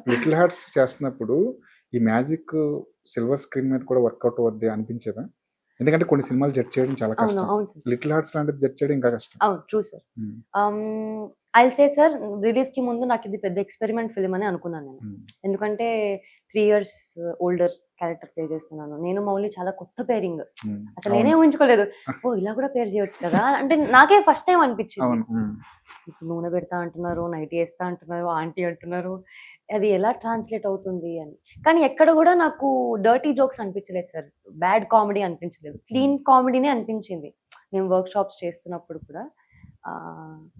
'Little hearts' చేస్తున్నప్పుడు ఈ magic silver screen మీద కూడా వర్కౌట్ అవుద్ది అనిపించేదా? ఎందుకంటే కొన్ని సినిమాలు జడ్జ్ చేయడం చాలా అవును. కష్టం. అవును సార్. 'లిటిల్ హార్ట్స్' లాంటిది జడ్జ్ చేయడం ఇంకా కష్టం. అవును. True sir. హ్మ్. ఐల్ సే సార్, రిలీజ్‌కి ముందు నాకిది పెద్ద ఎక్స్‌పెరిమెంట్ ఫిల్మ్ అని అనుకున్నాను నేను. హ్మ్. ఎందుకంటే 3 ఇయర్స్ ఓల్డర్ క్యారెక్టర్ ప్లే చేస్తున్నాను. నేను, మౌలి చాలా కొత్త పెయిరింగ్. హ్మ్. అసలు నేనే అవును. ఊహించుకోలేదు. ఓహ్! ఇలా కూడా పేర్ చేయొచ్చు కదా! అంటే నాకే ఫస్ట్ టైమ్ అనిపించింది. అవును. హ్మ్. ఇప్పుడు నూనె పెడతా అంటున్నారు, నైటీ ఏస్తా అంటున్నారు, ఆంటీ అంటున్నారు. అది ఎలా ట్రాన్స్‌లేట్ అవుతుంది అని. కానీ ఎక్కడ గూడా నాకు డర్టీ జోక్స్ అనిపించలేదు సార్. బ్యాడ్ కామెడీ అనిపించలేదు. హ్మ్. క్లీన్ కామెడీనే అనిపించింది. మేము వర్క్ షాప్స్ చేస్తున్నప్పుడు కూడా.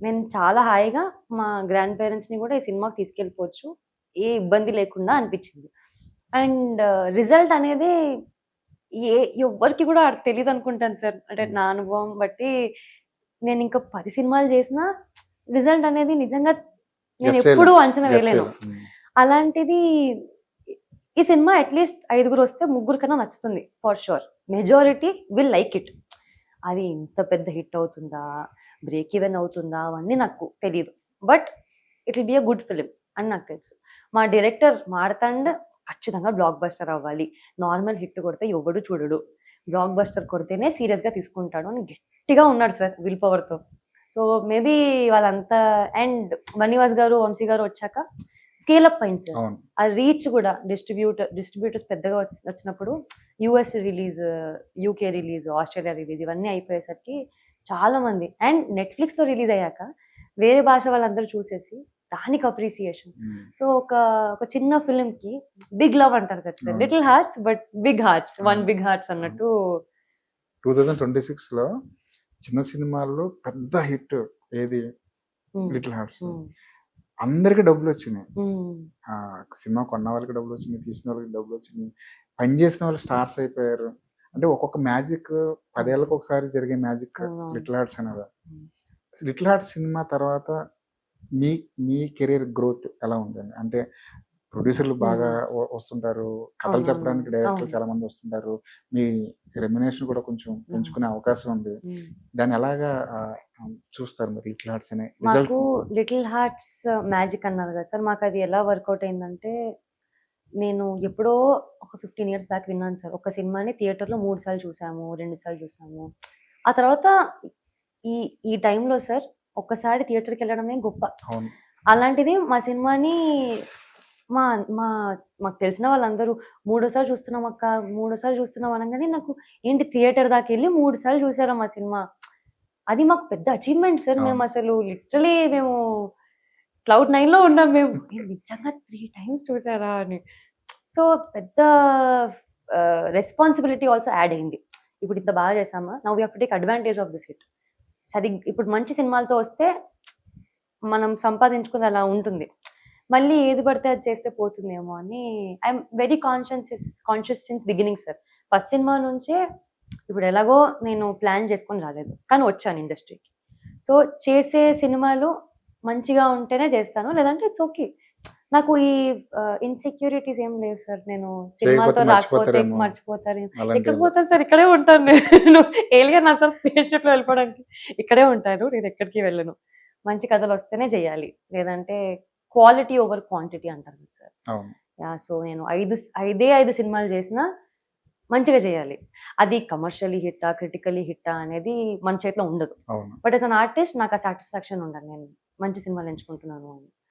నేను చాలా హాయిగా మా గ్రాండ్ పేరెంట్స్‌ని గూడా ఈ సినిమాకి తీసుకెళ్ళిపోవచ్చు. ఏ ఇబ్బంది లేకుండా అనిపించింది. అండ్ రిజల్ట్ అనేది ఎవ్వరికీ గూడా తెలీదనుకుంటాను సార్. అంటే హ్మ్. నా అనుభవం బట్టి నేనింక 10 సినిమాలు చేసినా రిజల్ట్ అనేది నిజంగా గెస్ చేయలేం. నేనెప్పుడూ అంచనా గెస్ వేయలేను. చేయలేం. హ్మ్. అలాంటిది ఈ సినిమా అట్‌లీస్ట్ ఐదుగురొస్తే ముగ్గురికన్నా నచ్చుతుంది for sure. Majority will like it. అది ఇంత పెద్ద హిట్ అవుతుందా? బ్రేక్ ఈవెన్ అవుతుందా? అవన్నీ నాకు తెలీదు. But it will be a good film అని నాకు తెలుసు. మా డైరెక్టర్ మార్తాండ్ ఖచ్చితంగా బ్లాక్ బస్టర్ అవ్వాలి. నార్మల్ హిట్ కొడితే ఎవ్వడు చూడడు. బ్లాక్ బస్టర్ కొడితేనే సీరియస్‌గా తీసుకుంటాడు అని గట్టిగా ఉన్నాడు సార్ విల్ పవర్‌తో. సో, మేబీ వాళ్ళంతా అండ్ బన్నీవాస్ గారు, వంశీ గారు వచ్చాక స్కేల్ అప్ అయింది సార్. అవును. ఆ రీచ్ గూడా డిస్ట్రిబ్యూటర్స్ పెద్దగా వచ్చినప్పుడు US release, UK release, Australia release ఇవన్నీ అయిపోయేసరికి చాలా మంది అండ్ నెట్‌ఫ్లిక్స్‌లో రిలీజ్ అయ్యాక వేరే భాష వాళ్ళందరూ చూసేసి దానికి అప్రిసియేషన్. హ్మ్. సో, ఒక చిన్న ఫిల్మ్‌కి బిగ్ లవ్ అంటారు కదా సార్. అవును. Little hearts but big hearts. One అవును. బిగ్ హార్ట్స్ అవును. అన్నట్టు. 2026లో చిన్న సినిమాల్లో పెద్ద హిట్ ఏది? హ్మ్. 'Little hearts.' హ్మ్. అందరికి డబ్బులొచ్చినాయి. హ్మ్. సినిమా కొన్న వాళ్ళకి డబ్బులొచ్చినాయి. తీసిన వాళ్ళకి డబ్బులొచ్చినాయి. పని చేసిన వాళ్ళు స్టార్స్ అయిపోయారు. అంటే ఒక్కొక్క మ్యాజిక్ 10 ఏళ్ళకి ఒకసారి జరిగే మ్యాజిక్ అవునవును. 'లిటిల్ హార్ట్స్' అనేది. హ్మ్. 'లిటిల్ హార్ట్స్' సినిమా తర్వాత మీ మీ కెరియర్ గ్రోత్ ఎలా ఉందండి? అంటే ప్రొడ్యూసర్‌లు బాగా హ్మ్. వస్తుంటారు. కథలు అవునవునవును. చెప్పడానికి డైరెక్టర్లు అవును. చాలా మంది వస్తుంటారు. మీ రెమ్యునరేషన్ కూడా కొంచెం అవును. పెంచుకునే అవకాశం ఉంది. హ్మ్. దాన్ని ఎలాగా చూస్తారు మరి 'లిటిల్ హార్ట్స్' అనే రిజల్ట్? మాకు 'లిటిల్ హార్ట్స్' మ్యాజిక్ అన్నారు కదా సార్. మాకది ఎలా వర్కౌట్ అయిందంటే, నేను ఎప్పుడో ఒక 15 ఇయర్స్ బ్యాక్ విన్నాను సార్. ఒక సినిమాని థియేటర్‌లో 3 సార్లు చూసాము, 2 సార్లు చూసాము. ఆ తర్వాత ఈ ఈ టైంలో సార్ ఒక్కసారి థియేటర్‌కెళ్ళడమే గొప్ప. అవును. అలాంటిది మా సినిమాని మా మా మాకు తెలిసిన వాళ్ళందరూ మూడోసారి చూస్తున్నాం అక్క, మూడోసారి చూస్తున్నాం అనంగానే నాకు ఏంటి థియేటర్ దాకెళ్ళి 3 సార్లు చూసారా మా సినిమా. అది మాకు పెద్ద అచీవ్‌మెంట్ సార్. అవును. మేమసలు లిటరల్లీ మేము క్లౌడ్ 9లో ఉన్నాం మేము. నిజంగా 3 టైమ్స్ చూసారా అని. సో, పెద్ద రెస్పాన్సిబిలిటీ ఆల్సో యాడ్ అయింది. ఇప్పుడు ఇంత బాగా చేసామా, now we have to take advantage of this hit. ఇప్పుడు మంచి సినిమాలతో వస్తే మనం సంపాదించుకున్నది అలా ఉంటుంది. మళ్ళీ ఏది పడితే అది చేస్తే పోతుందేమో అని I'm very conscious since beginning sir. First cinema నుంచే ఇప్పుడు ఎలాగో నేను ప్లాన్ చేసుకొని రాలేదు. కానీ వచ్చాను ఇండస్ట్రీకి. సో, చేసే సినిమాలు మంచిగా ఉంటేనే చేస్తాను. లేదంటే ఇట్స్ ఓకే. నాకు ఈ ఇన్‌సెక్యూరిటీస్ ఏం లేవు సార్. నేను చేయకపోతే సినిమాలతో రాకపోతే మర్చిపోతారేమో మర్చిపోతారేమో. ఎక్కడికి అలాంటియేం లేవు. పోతాను సార్, ఇక్కడే ఉంటాను నేను. ఏలియన్ అసలు స్పేస్ షిప్‌లో వెళ్ళిపోవడానికి ఇక్కడే ఉంటాను. నేను ఎక్కడికి వెళ్ళను. మంచి కథలొస్తేనే చేయాలి. లేదంటే క్వాలిటీ ఓవర్ క్వాంటిటీ అంటారు కదా సార్. అవును. యాహ్! సో, నేను 5 సినిమాలు చేసినా మంచిగా చేయాలి. అది కమర్షియల్లీ హిట్టా, క్రిటికల్లీ హిట్టా అనేది మన చేతిలో ఉండదు. అవును. బట్ యాస్ ఎన్ ఆర్టిస్ట్ నాకు ఆ సాటిస్ఫాక్షన్ ఉండాలి. నేను మంచి సినిమాలు ఎంచుకుంటున్నాను అని.